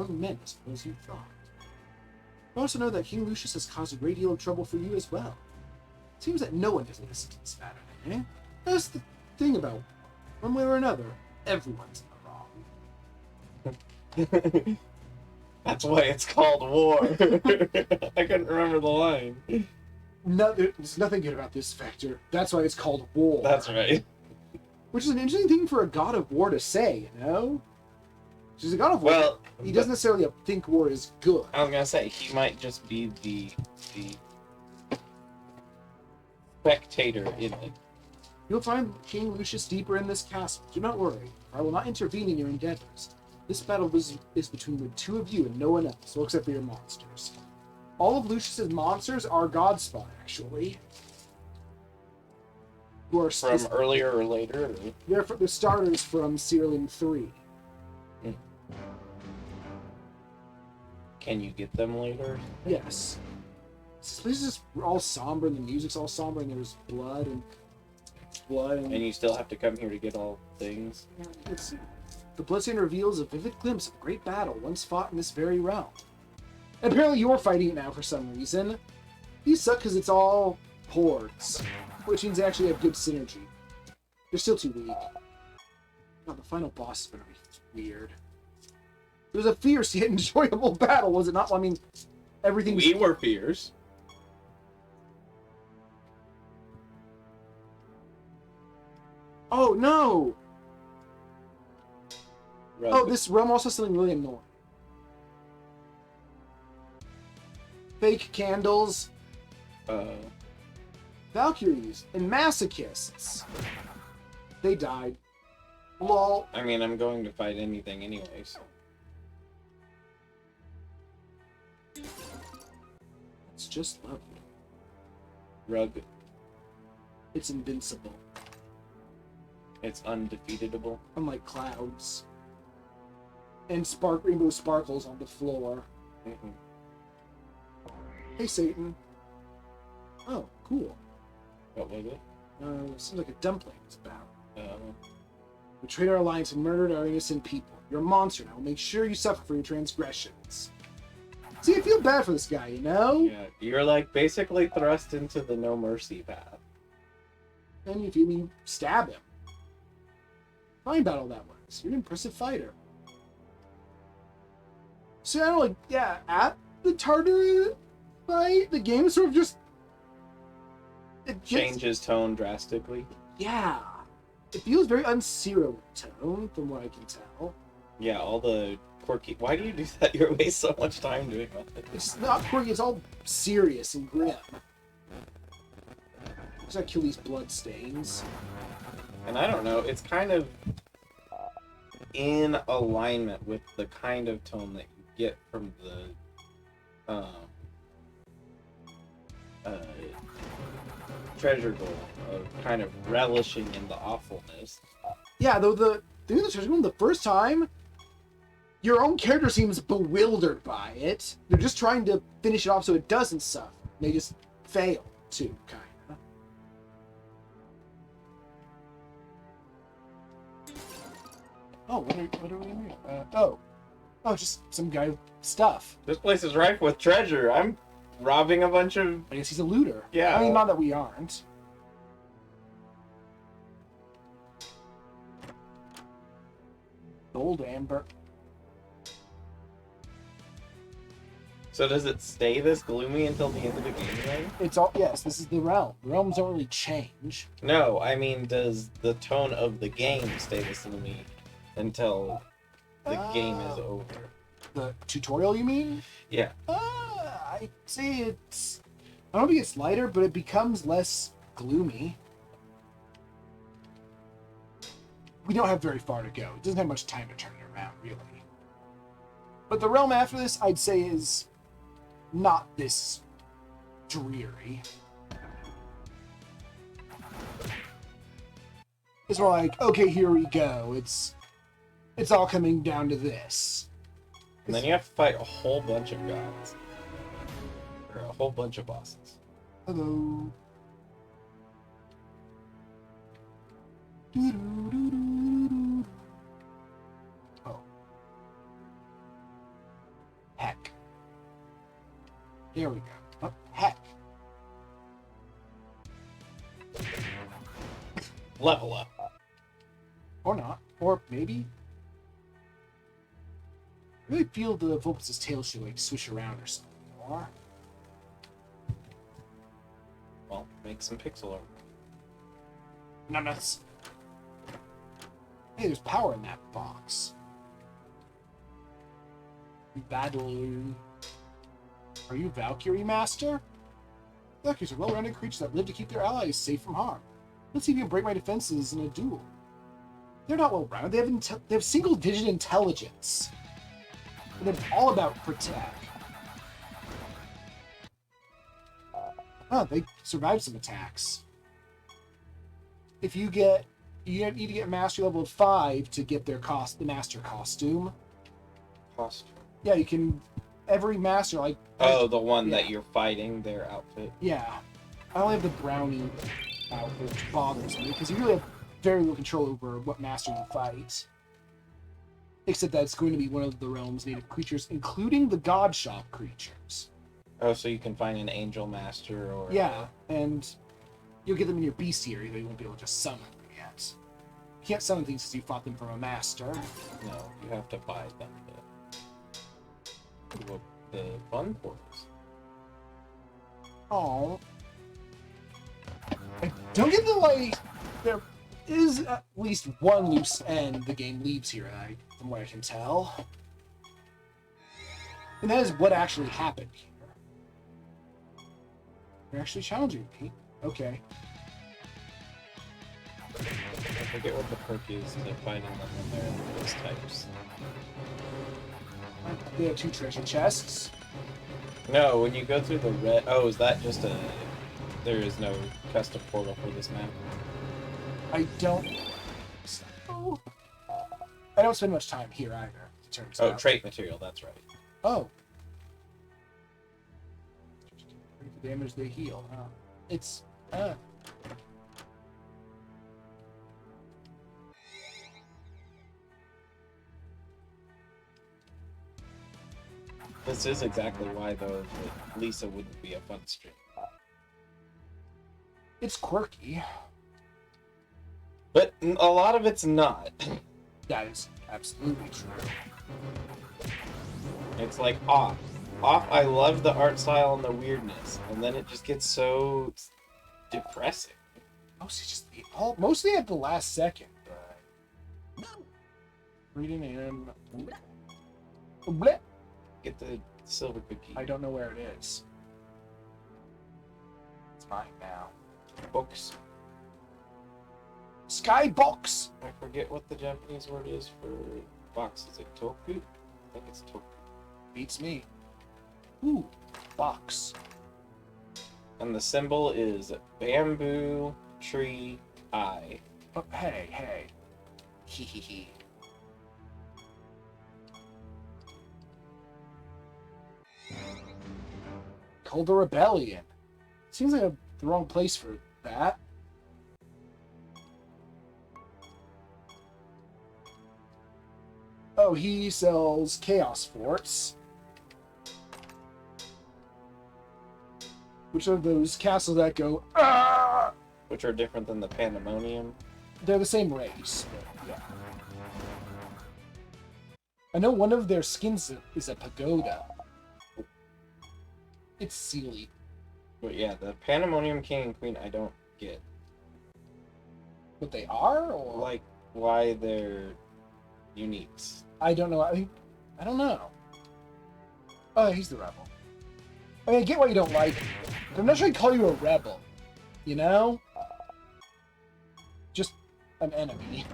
young men as well as you thought. You also know that King Lucius has caused a great deal of trouble for you as well. It seems that no one has listened to this matter, eh? That's the thing about one way or another, everyone's in the wrong. That's why it's called war. I couldn't remember the line. No, there's nothing good about this factor. That's why it's called war. That's right. Which is an interesting thing for a god of war to say, you know? She's a god of war. Well, he doesn't necessarily think war is good. I was gonna say, he might just be the spectator in it. You'll find King Lucius deeper in this castle. Do not worry. I will not intervene in your endeavors. This battle is between the two of you and no one else, well, except for your monsters. All of Lucius's monsters are Godspawn, actually. Who are From earlier or later? Or? They're the starters from Siralim 3. Can you get them later? Yes. This place is all somber, and the music's all somber, and there's blood. And you still have to come here to get all things? The bloodstain reveals a vivid glimpse of a great battle once fought in this very realm. And apparently you're fighting it now for some reason. These suck because it's all hordes, which means they actually have good synergy. They're still too weak. God, the final boss is going to be weird. It was a fierce yet enjoyable battle, was it not? Well, I mean, everything was... We were fierce. Oh, no! Rather. Oh, this realm also has something really annoying. Fake candles. Valkyries and masochists. They died. Lol. I mean, I'm going to fight anything anyway, so... It's just lovely. Rug. It's invincible. It's undefeatable. Unlike clouds. And rainbow sparkles on the floor. Mm-mm. Hey, Satan. Oh, cool. What was it? Seems like a dumpling is about. Betrayed our alliance and murdered our innocent people. You're a monster, and I will make sure you suffer for your transgressions. See, I feel bad for this guy, you know? Yeah, you're like basically thrust into the no mercy path. And if you stab him. Fine battle that was. You're an impressive fighter. So I don't like, yeah, at the Tartar fight, the game sort of just... It Changes tone drastically. Yeah. It feels very un-Siralim tone, from what I can tell. Yeah, all the quirky... Why do you do that? You waste so much time doing that. It's not quirky, it's all serious and grim. Just gotta kill these blood stains. And I don't know, it's kind of in alignment with the kind of tone that you get from the treasure goal of kind of relishing in the awfulness. Yeah, though the thing with the treasure goal, the first time, your own character seems bewildered by it. They're just trying to finish it off so it doesn't suffer. They just fail to, kind of. Oh, what are we doing? Oh, just some guy with stuff. This place is rife with treasure. I'm robbing a bunch of... I guess he's a looter. Yeah. I mean, not that we aren't. Gold amber. So does it stay this gloomy until the end of the game, then? It's all, yes, this is the realm. The realms don't really change. No, I mean, does the tone of the game stay this gloomy until the game is over? The tutorial, you mean? Yeah. I'd say it's... I don't think it's lighter, but it becomes less gloomy. We don't have very far to go. It doesn't have much time to turn it around, really. But the realm after this, I'd say, is not this dreary. It's more like, okay, here we go. It's all coming down to this. And then you have to fight a whole bunch of gods. Or a whole bunch of bosses. Hello. Oh. There we go. Oh, heck. Level up. Or not. Or maybe. I really feel the Vulpes' tail should like swish around or something. Or Well, make some pixel art. nuts. Hey, there's power in that box. Battle. Are you Valkyrie Master? Valkyries are well-rounded creatures that live to keep their allies safe from harm. Let's see if you can break my defenses in a duel. They're not well-rounded. They have single-digit intelligence. And they're all about protect. Oh, they survived some attacks. If you need to get mastery level 5 to get the master costume. Costume. Yeah, you can. Every master, like. Oh, the one that you're fighting, their outfit. Yeah. I only have the brownie outfit, which bothers me, because you really have very little control over what master you fight. Except that it's going to be one of the realm's native creatures, including the God Shop creatures. Oh, so you can find an angel master or... Yeah, and you'll get them in your bestiary, but you won't be able to just summon them yet. You can't summon things since you fought them from a master. No, you have to buy them to the fun portals. Oh. I don't get the like. There is at least one loose end the game leaves here, from what I can tell. And that is what actually happened here. You're actually challenging me. Okay. I forget what the perk is to finding them when they're in those types. They have 2 treasure chests. No, when you go through the red... Oh, is that just a... There is no custom portal for this map? I don't... So... I don't spend much time here either, it turns out. Oh, trait material, that's right. Oh. The damage they heal, huh? It's... This is exactly why, though, that Lisa wouldn't be a fun stream. It's quirky. But a lot of it's not. That is absolutely true. It's like off. Off, I love the art style and the weirdness, and then it just gets so depressing. Mostly at the last second, but... Reading in... Bleh. Get the silver cookie. I don't know where it is. It's mine now. Books. Skybox! I forget what the Japanese word is for box. Is it toku? I think it's toku. Beats me. Ooh, box. And the symbol is bamboo tree eye. Oh, hey. Hee hee hee. Called the Rebellion. Seems like the wrong place for that. Oh, he sells Chaos Forts. Which are those castles that go, ah! Which are different than the Pandemonium. They're the same race. But yeah. I know one of their skins is a pagoda. It's Sealy. But yeah, the Pandemonium King and Queen I don't get. What they are? Or Like, why they're uniques. I don't know. I don't know. Oh, he's the rebel. I mean, I get why you don't like him. But I'm not sure I'd call you a rebel. You know? Just an enemy.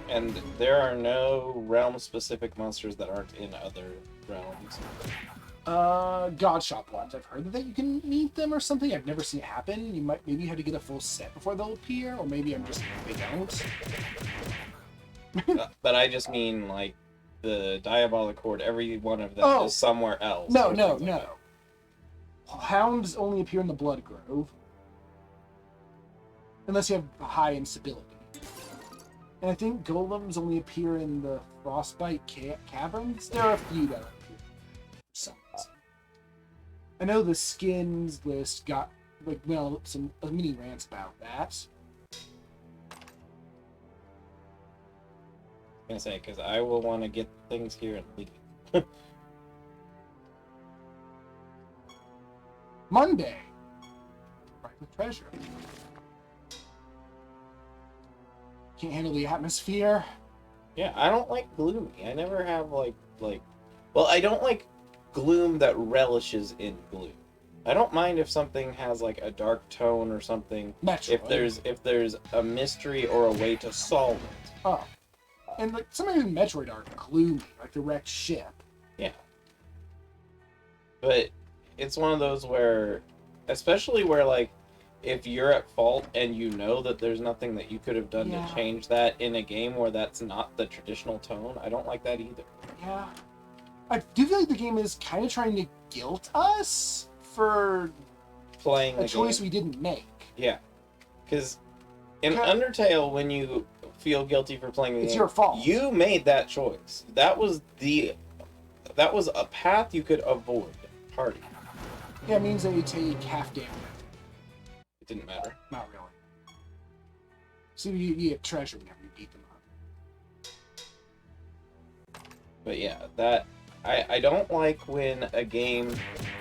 And there are no realm-specific monsters that aren't in other realms. God Shop ones. I've heard that you can meet them or something. I've never seen it happen. You might maybe have to get a full set before they'll appear, or maybe they don't. But I just mean, like, the Diabolic Horde, every one of them is somewhere else. No. Hounds only appear in the Blood Grove. unless you have high instability. And I think golems only appear in the frostbite caverns. There are a few that appear for some reason. I know the skins list got some mini rants about that. I'm gonna say, because I will want to get things here and leave. Monday. Right with treasure. Can't handle the atmosphere. Yeah, I don't like gloomy. I never have like well, I don't like gloom that relishes in gloom. I don't mind if something has like a dark tone or something. Metroid. If there's a mystery or a way to solve it. Oh. And like some of in Metroid are gloomy, like the wrecked ship. Yeah. But it's one of those where, especially where like, if you're at fault and you know that there's nothing that you could have done to change that in a game where that's not the traditional tone, I don't like that either. Yeah. I do feel like the game is kind of trying to guilt us for playing a choice we didn't make. Yeah. Because in Undertale, when you feel guilty for playing the game, it's your fault. You made that choice. That was a path you could avoid. Party. Yeah, it means they take half damage. It didn't matter. Not really. So you get treasure whenever you beat them up. But yeah, that I don't like when a game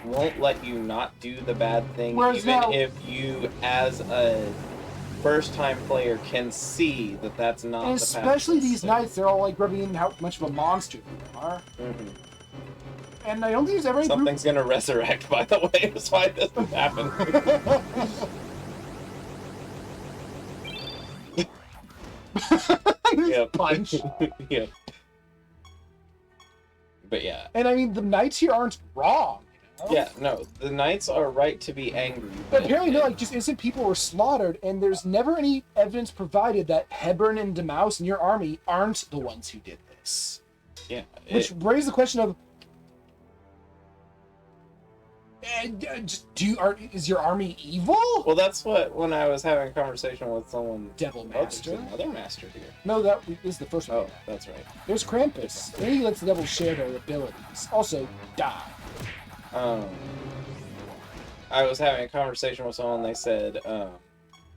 won't let you not do the bad thing, Whereas even now, if you, as a first-time player, can see that that's not and the path. especially these nights, they're all like rubbing in how much of a monster you are. Mm-hmm. And I don't think there's ever any Something's gonna resurrect, by the way. That's why this has happened. Yep. Punch. Yep. But yeah. And I mean, the knights here aren't wrong. You know? Yeah, no, the knights are right to be angry. But apparently, no, like, just innocent people were slaughtered, and there's never any evidence provided that Hebron and Demaus and your army aren't the ones who did this. Yeah. Which raises the question of, is your army evil? Well, that's what, when I was having a conversation with someone... Devil Master? There's another master here. No, that is the first one. Oh, that's right. There's Krampus. And he lets the devils share their abilities. Also, die. I was having a conversation with someone, they said,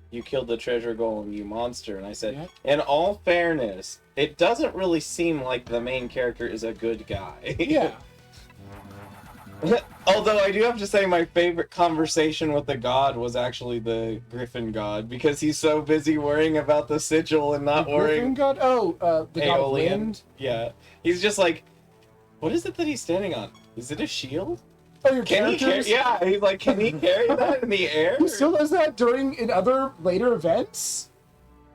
you killed the treasure golem, you monster. And I said, Yeah. in all fairness, it doesn't really seem like the main character is a good guy. Yeah. Although I do have to say my favorite conversation with the god was actually the Griffin god, because he's so busy worrying about the sigil and not The worrying... Griffin god? Oh, the god of Aeolian. wind? Yeah. He's just like, what is it that he's standing on? Is it a shield? Oh, your Can he characters? yeah, he's like, can he carry that in the air? He still does that in other later events?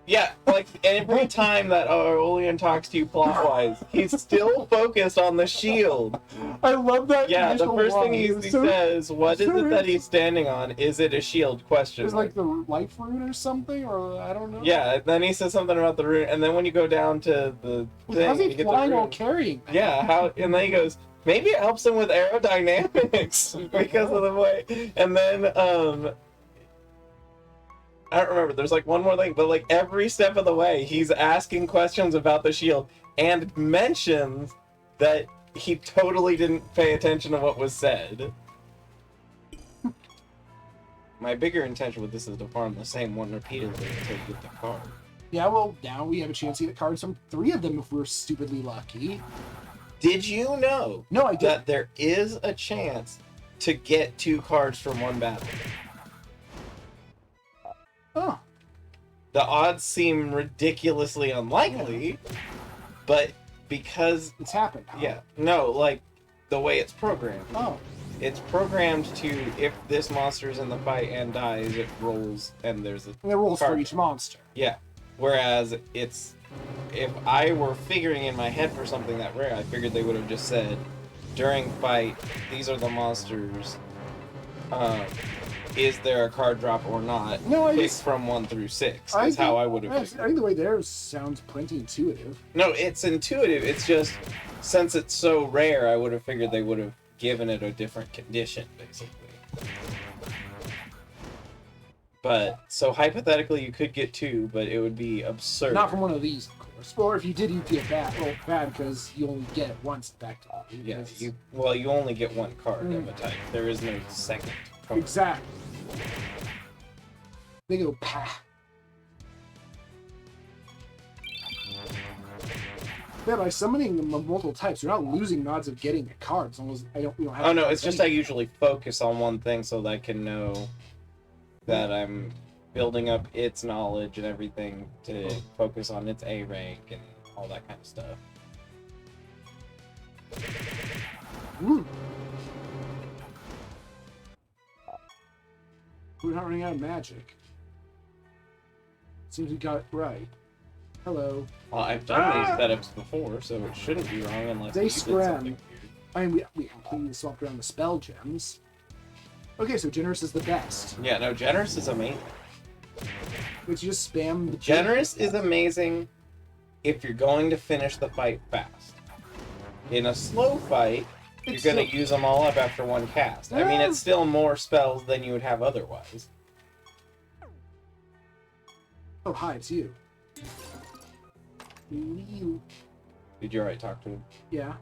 Yeah, like every time that Aeolian talks to you plot-wise, he's still focused on the shield. I love that. Yeah, the initial first thing line. he says, what is it that he's standing on? Is it a shield? Question. It's like the life rune or something, or I don't know. Yeah, and then he says something about the rune, and then when you go down to the thing, How's you he get flying the while rune. carrying that? Yeah, how? And then he goes, maybe it helps him with aerodynamics because of the way. And then I don't remember. There's like one more thing, but like every step of the way, he's asking questions about the shield and mentions that he totally didn't pay attention to what was said. My bigger intention with this is to farm the same one repeatedly until you get the card. Yeah, well, now we have a chance to get cards from 3 of them if we're stupidly lucky. Did you know No, I didn't. that there is a chance to get 2 cards from one battle? Oh. The odds seem ridiculously unlikely, but because... It's happened. Huh? Yeah, no, like, the way it's programmed. Oh. It's programmed to, if this monster's in the fight and dies, it rolls, and there's a And the rules for card. each monster. Yeah. Whereas it's... If I were figuring in my head for something that rare, I figured they would have just said, during fight, these are the monsters. Is there a card drop or not? No, Pick from 1 through 6 is how I would have I figured. think the way theirs sounds plenty intuitive. No, it's intuitive. It's just, since it's so rare, I would have figured they would have given it a different condition, basically. But, so hypothetically you could get 2, but it would be absurd. Not from one of these, of course. Or if you did, you'd get bad. Well, bad because you only get it once back to you. Yeah, you only get 1 card of a type. There is no second card. Exactly. They go pa. Yeah, by summoning them of multiple types, you're not losing odds of getting a card as long as we don't have. Oh no, it's just I usually focus on one thing so that I can know that I'm building up its knowledge and everything to focus on its A rank and all that kind of stuff. We're not running out of magic. Seems we got it right. Hello. Well, I've done these setups before, so it shouldn't be wrong unless They you did something scram. weird. I mean, we completely swapped around the spell gems. Okay, so Generous is the best. Yeah, no, Generous is amazing. Which you just spam the Generous is amazing if you're going to finish the fight fast. In a slow fight, you're going to use them all up after 1 cast. I mean, it's still more spells than you would have otherwise. Oh, hi, it's you. You. Did you already talk to him? Yeah.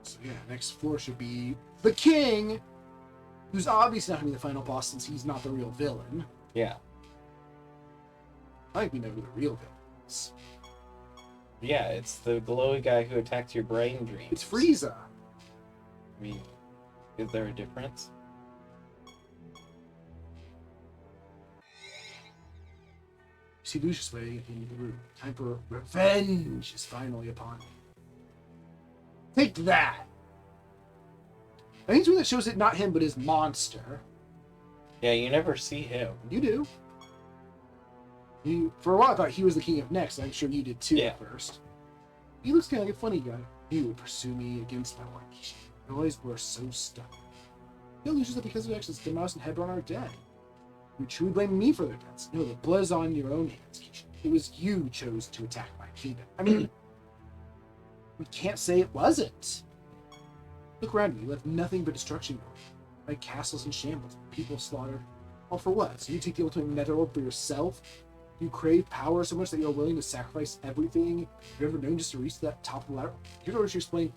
So yeah, next floor should be the king, who's obviously not going to be the final boss since he's not the real villain. Yeah. I think we know who the real villain is. Yeah, it's the glowy guy who attacked your brain dreams. It's Frieza. I mean, is there a difference? You see Lucius waiting at the end of the room. Time for revenge is finally upon me. Take that! I think it's one that shows it not him, but his monster. Yeah, you never see him. You do. For a while, I thought he was the king of next. I'm sure you did too Yeah. at first. He looks kind of like a funny guy. He would pursue me against my wife. You always were so stubborn. No, Lucius, that because of actions, Demouse and Hebron are dead. You truly blame me for their deaths. No, the blood is on your own hands, Keisha. It was you who chose to attack my kingdom. I mean, we can't say it wasn't. Look around you. You left nothing but destruction going. My castles in shambles, people slaughtered. All for what? So you take the ultimate netherworld for yourself? You crave power so much that you're willing to sacrifice everything you've ever known just to reach that top of the ladder? You're going to explain,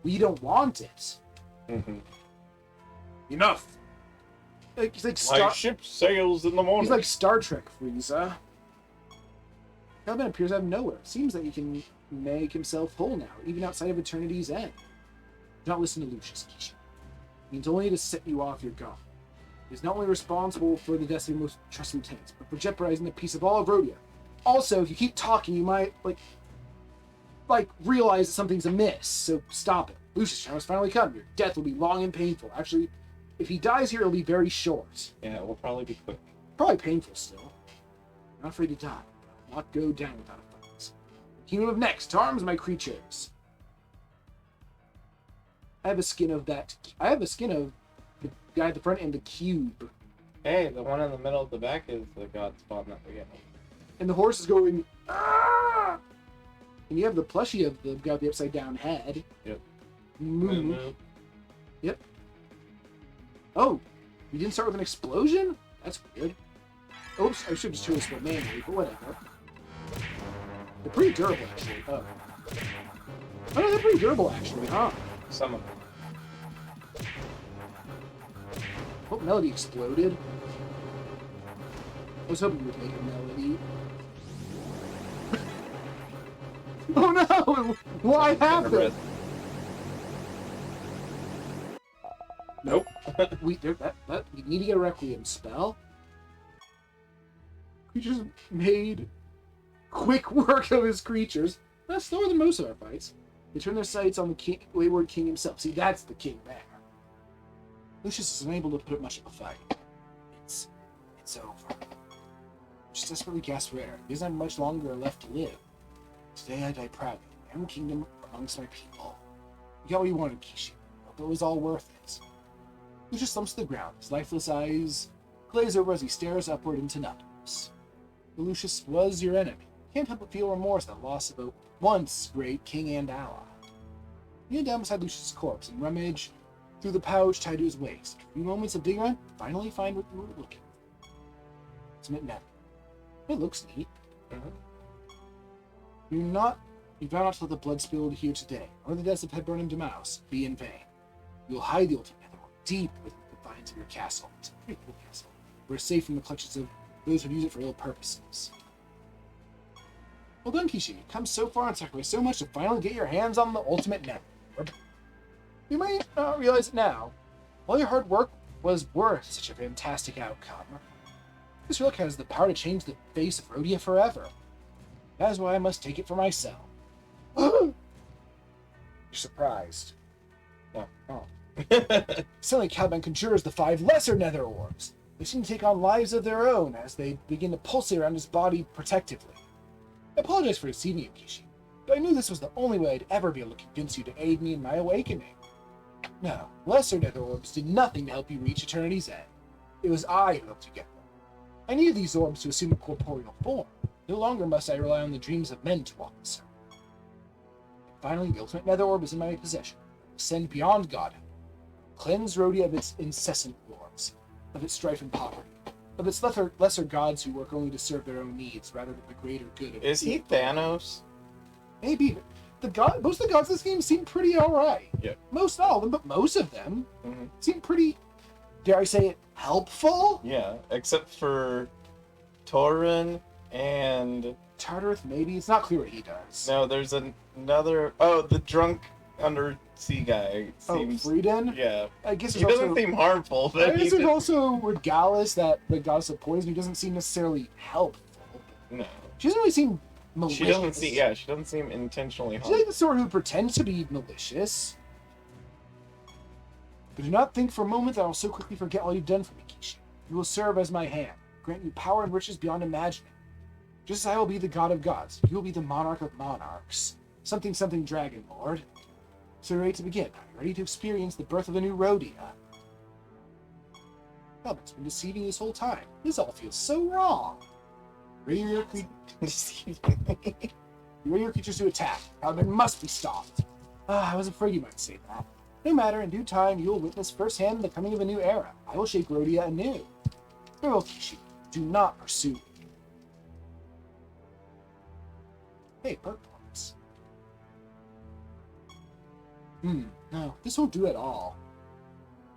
we don't want it. Mm-hmm. Enough. He's like My ship sails in the morning. He's like Star Trek, Frieza. Hellman appears out of nowhere. Seems that he can make himself whole now, even outside of eternity's end. Do not listen to Lucius, Keisha. He means only to set you off your guard. He is not only responsible for the destiny of most trusted lieutenants, but for jeopardizing the peace of all of Rhodia. Also, if you keep talking, you might, realize that something's amiss, so stop it. Lucius' time has finally come. Your death will be long and painful. Actually, if he dies here, it'll be very short. Yeah, it will probably be quick. Probably painful still. I'm not afraid to die, but I'll not go down without a fight. Kingdom of Next, to arms my creatures. I have a skin of the guy at the front and the cube. Hey, the one in the middle of the back is the god spawn that we're getting. And the horse is going, ah! And you have the plushie of the guy with the upside down head. Yep. Moo. Yep. Oh, we didn't start with an explosion? That's weird. Oops, I should have just chosen this manually, but whatever. They're pretty durable, actually. Oh. Oh, no, they're pretty durable, actually, huh? Some of them. Oh, Melody exploded. I was hoping you would make a Melody. Oh no! Why happened? Nope. We need to get a Requiem spell. We just made quick work of his creatures. That's slower than most of our fights. They turn their sights on the wayward king himself. See, that's the king there. Lucius is unable to put up much of a fight. It's over. Just desperately gasp for air. He doesn't have much longer left to live. Today I die proudly. My own kingdom amongst my people. You got what you wanted, Kishi. But it was all worth it. Lucius slumps to the ground. His lifeless eyes glaze over as he stares upward into nothingness. But Lucius was your enemy. Can't help but feel remorse at the loss of a once great king and ally. You kneel down beside Lucius' corpse and rummage through the pouch tied to his waist. A few moments of digging around, finally find what you were looking for. Ultimate Nether. It looks neat. Mm-hmm. You vow not to let the blood spilled here today, or the deaths of Headburn and Demouse, be in vain. You will hide the ultimate nether deep within the confines of your castle. It's a pretty cool castle. We're safe from the clutches of those who use it for ill purposes. Well done, Kishi. You've come so far and sacrificed so much to finally get your hands on the ultimate nether. You might not realize it now. All your hard work was worth such a fantastic outcome. This relic has the power to change the face of Rhodia forever. That is why I must take it for myself. You're surprised. Oh. Suddenly, Caliban conjures the 5 lesser nether orbs. They seem to take on lives of their own as they begin to pulsate around his body protectively. I apologize for deceiving you, Kishi, but I knew this was the only way I'd ever be able to convince you to aid me in my awakening. No, lesser nether orbs did nothing to help you reach eternity's end. It was I who helped you get them. I needed these orbs to assume a corporeal form. No longer must I rely on the dreams of men to walk this earth. And finally, the ultimate nether orb is in my possession. Ascend beyond godhood. Cleanse Rhodia of its incessant wars, of its strife and poverty, of its lesser gods who work only to serve their own needs rather than the greater good of Is he Thanos? Maybe. Most of the gods in this game seem pretty alright. Yeah. Not all of them, but most of them Mm-hmm. seem pretty, dare I say it, helpful? Yeah, except for Torun and... Tartarus, maybe? It's not clear what he does. No, there's another... Oh, the drunk undersea guy seems... Oh, Frieden? Yeah. I guess He doesn't seem harmful, I but guess there's also Regalis, that the goddess of poison, who doesn't seem necessarily helpful. No. She doesn't really seem malicious. She doesn't seem intentionally She's harmful. like the sort who pretends to be malicious. But do not think for a moment that I'll so quickly forget all you've done for me, Kishi. You will serve as my hand, grant you power and riches beyond imagining. Just as I will be the god of gods, you will be the monarch of monarchs. Something dragon lord. So you're ready to begin. Are you ready to experience the birth of a new Rhodia? Caliban's been deceiving you this whole time. This all feels so wrong. Ready your creatures to attack. Caliban must be stopped. I was afraid you might say that. No matter, in due time, you will witness firsthand the coming of a new era. I will shape Rhodia anew. Farewell, Kishi. Do not pursue me. Hey, perk points. No, this won't do at all.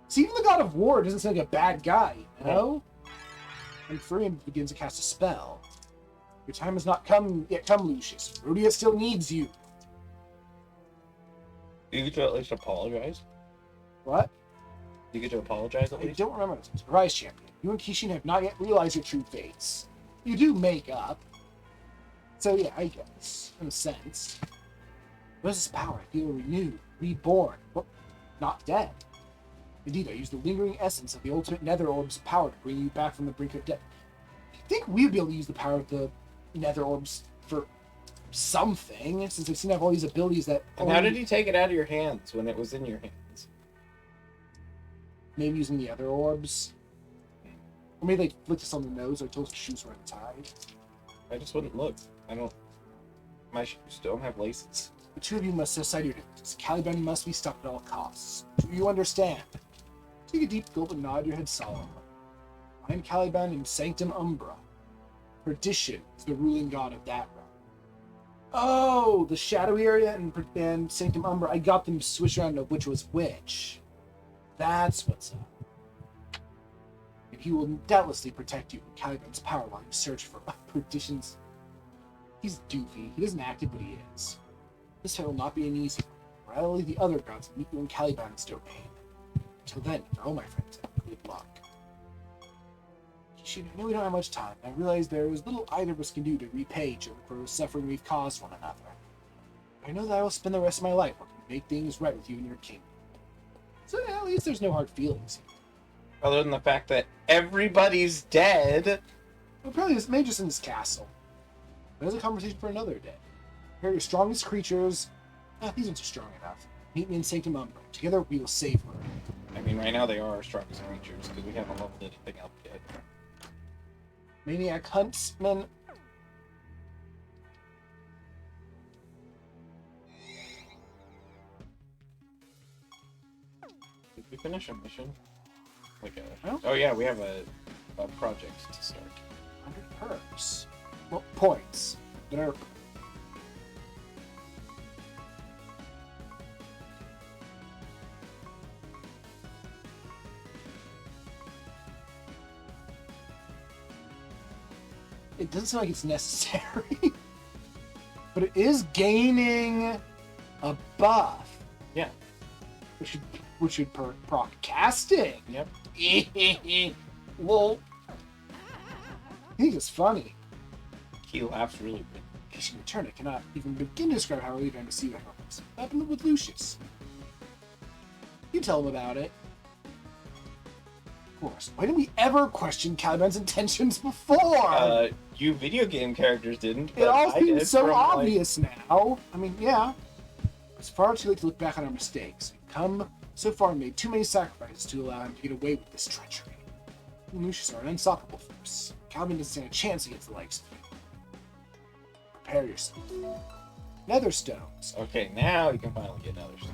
See, even the god of war doesn't seem like a bad guy, you know? And Furion begins to cast a spell. Your time has not yet come, Lucius. Rhodia still needs you. You get to at least apologize? What? You get to apologize at I least? don't remember. Rise, champion. You and Kishin have not yet realized your true fates. You do make up. So yeah, I guess, in a sense. What is this power? I feel renewed, reborn, well, not dead. Indeed, I use the lingering essence of the ultimate nether orb's power to bring you back from the brink of death. I think we'd be able to use the power of the nether orbs for something, since they seem to have all these abilities that... And how did he take it out of your hands when it was in your hands? Maybe using the other orbs. Or maybe they flicked us on the nose, or told us shoes were untied. I just wouldn't look. My shoes don't have laces. The two of you must decide your differences. Caliban must be stopped at all costs. Do you understand? Take a deep gulp and nod your head solemnly. I am Caliban in Sanctum Umbra. Perdition is the ruling god of that realm. Oh, the shadowy area and Sanctum Umbra, I got them switched around to which was which. That's what's up. And he will doubtlessly protect you from Caliban's power while you search for Perdition's... He's doofy. He doesn't act it, but he is. This fight will not be an easy one. Rather leave the other gods and meet you in Caliban's domain. Until then, farewell, my friends, and good luck. Kishin, I know we don't have much time, and I realize there is little either of us can do to repay each other for the suffering we've caused one another. But I know that I will spend the rest of my life working to make things right with you and your kingdom. So yeah, at least there's no hard feelings. Other than the fact that everybody's dead. Well, probably maybe just in this castle. But that's a conversation for another day. Here are your strongest creatures. These aren't strong enough. Meet me in Sanctum Umbra. Together we will save her. I mean, right now they are our strongest creatures because we haven't leveled anything up yet. Maniac Huntsman. finish a mission? Like a... Well- Oh yeah, we have a project to start. 100 perks. Well, points. That are... It doesn't seem like it's necessary. But it is gaining a buff. Yeah. Which should proc casting. Yep. Well, I think it's funny. He laughs really good. In return, I cannot even begin to describe how relieved I am to see that happens. What happened with Lucius? You tell him about it. Of course. Why didn't we ever question Caliban's intentions before? You video game characters didn't. It all I seems did so from, obvious now. I mean, yeah. It's far too late to look back on our mistakes. We've come so far and made too many sacrifices to allow him to get away with this treachery. You and Lucius are an unstoppable force. Caliban doesn't stand a chance against the likes of you. Prepare yourself. Nether stones. Okay, now you can finally get another stone.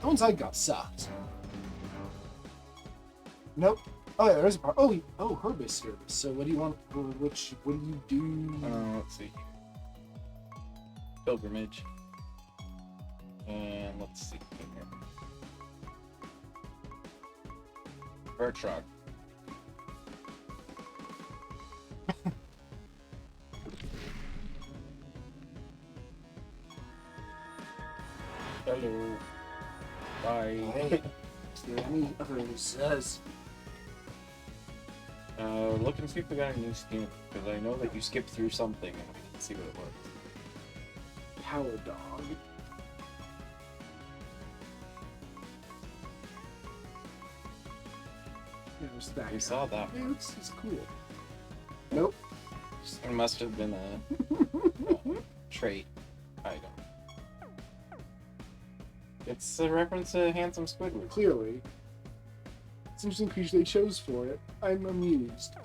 The ones I got sucked. Nope. Oh yeah, there's a part. Oh, Herbis service. So what do you want? What do you do? Let's see. Pilgrimage. And let's see here. Bertrog. Hello. Bye. Is there any others? Look and see if we got a new skin, because I know that you skipped through something and we didn't see what it was. Power dog. Yeah, there's that. We saw that. Yeah, it's cool. Nope. It must have been a trait item. It's a reference to Handsome Squidward. Clearly. It's an interesting creature they chose for it. I'm amused.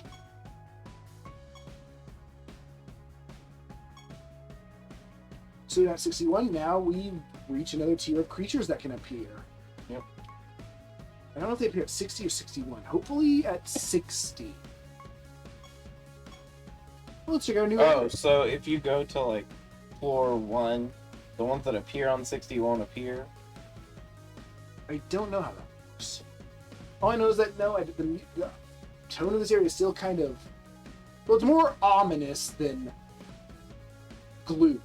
So at 61, now we reach another tier of creatures that can appear. Yep. I don't know if they appear at 60 or 61. Hopefully at 60. Well, let's check out a new Oh, areas. so if you go to like floor 1, the ones that appear on 60 won't appear? I don't know how that works. All I know is that the tone of this area is still kind of... Well, it's more ominous than gloomy.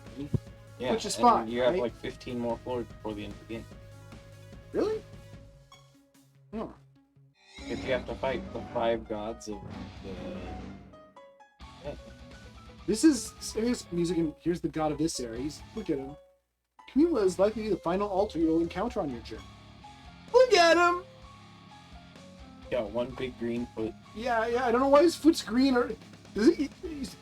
Yeah, Which is and fine, you have right? like 15 more floors before the end of the game. Really? Hmm. If you have to fight the 5 gods of the... Yeah. This is serious music, and here's the god of this series. Look at him. Camilla is likely to be the final altar you'll encounter on your journey. Look at him! Got one big green foot. Yeah, I don't know why his foot's green, or... Does he... He's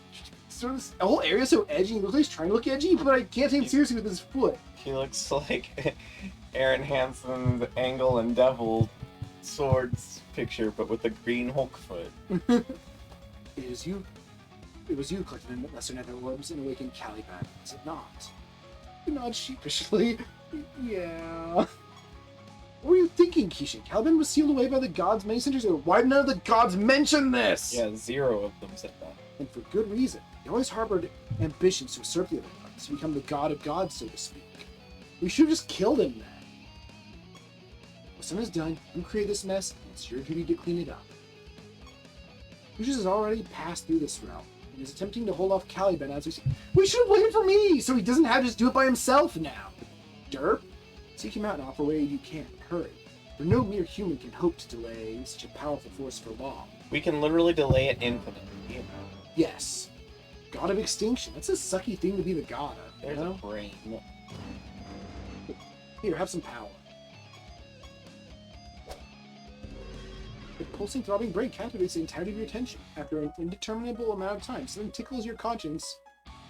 sort of... The whole area's so edgy, he looks like he's trying to look edgy, but I can't take him seriously with his foot. He looks like Aaron Hansen's Angle and Devil swords picture, but with a green Hulk foot. It was you collected the lesser nether orbs and awakened Caliban, is it not? You nod sheepishly. Yeah. What were you thinking, Kishin? Caliban was sealed away by the gods many centuries ago. Why did none of the gods mention this? Yeah, 0 of them said that. And for good reason. He always harbored ambitions to usurp the other gods, to become the god of gods, so to speak. We should have just killed him then. When something is done, you create this mess, and it's your duty to clean it up. Lucius has already passed through this realm, and is attempting to hold off Caliban as we see. We should have waited for me, so he doesn't have to just do it by himself now. Derp. Seek him out and offer aid you can. Hurry. For no mere human can hope to delay such a powerful force for long. We can literally delay it infinitely. You know? Yes. God of extinction. That's a sucky thing to be the god of, you There's know? a brain. Here, have some power. The pulsing, throbbing brain captivates the entirety of your attention. After an indeterminable amount of time, something tickles your conscience.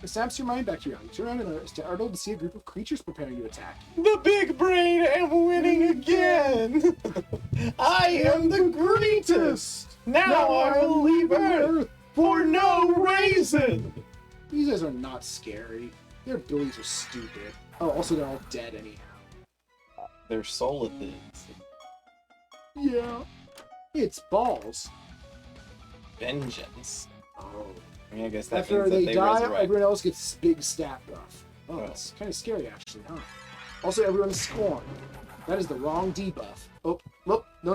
It snaps your mind back to reality. Turn around and are startled to see a group of creatures preparing to attack. The big brain am winning again! I am the greatest! Now I will leave Earth for no reason! These guys are not scary. Their abilities are stupid. Oh, also they're all dead anyhow. They're solithids. Yeah. It's balls. Vengeance. Oh. I mean, I guess that After means that they they die, resurrect. everyone else gets this big stat buff. Oh, Oh. that's kind of scary, actually, huh? Also, everyone's scorned. That is the wrong debuff. Oh, look, no